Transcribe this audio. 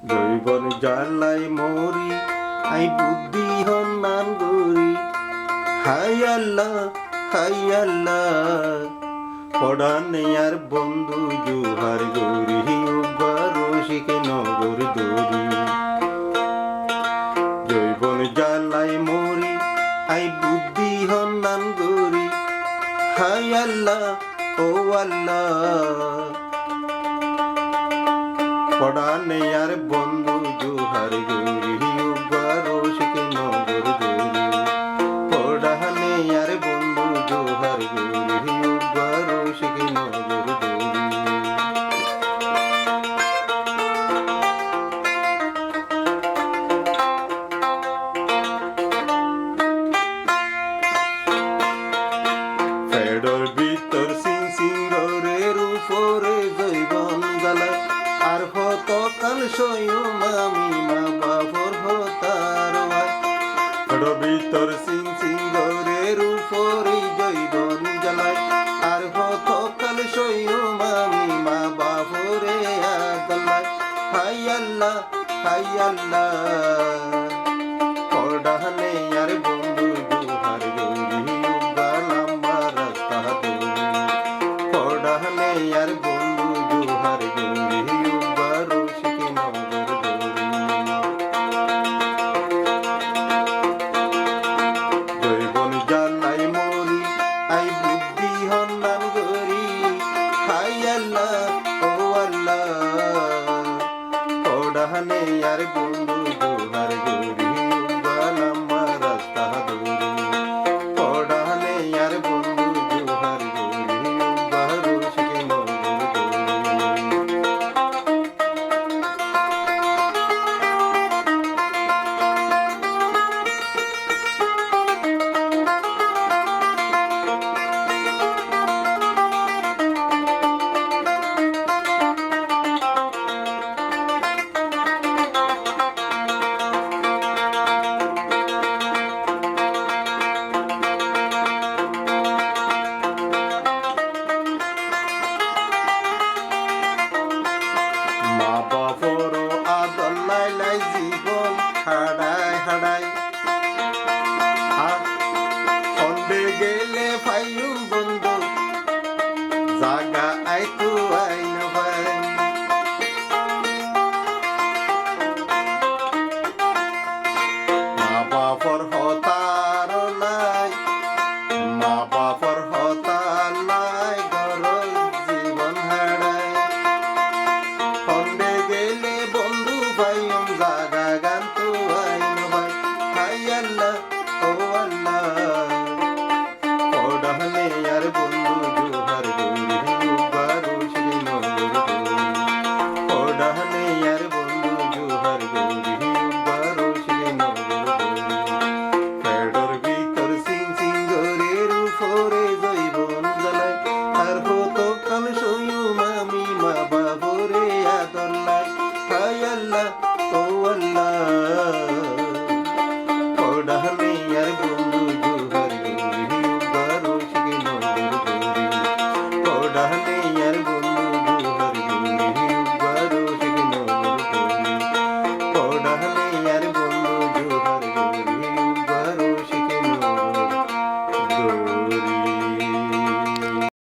জৈবন জ্বালাই মরি আই বুদ্ধি হন্নান গরি হাই আল্লাহ পড়ানে আর বন্ধু জুহার গরি উবার শিখে নগর দরি জৈবন জ্বালাই মরি আই বুদ্ধি হন্নান গরি হাই আল্লাহ ও আল্লাহ পড়ানে আর বন্ধু জুহার গরি উবার শিখে নগর দরি পড়ানে আর বন্ধু জুহার গরি উবার শিখে নগর দরি ফেডর ভিতর সিংসিংরের উপরে জৈবন জ্বালায় আর হত কাল সয়ম আমি মা বাবর হতার ফেডর ভিতর সিংসিংরের উপরে জৈবন জ্বালায় আর হত কাল সয়ম আমি মা বাবরে আদালায় হাই আল্লাহ পড়ানে আর বন্ধু জুহার গরি লম্বা রাস্তা দরি পড়ানে আর বন্ধু জুহার গরি উবার শিখে নগর দরি জৈবন জ্বালাই মরি আই বুদ্ধি হন্নান গরি হাই আল্লাহ ও আল্লাহ পড়ানে আর বন্ধু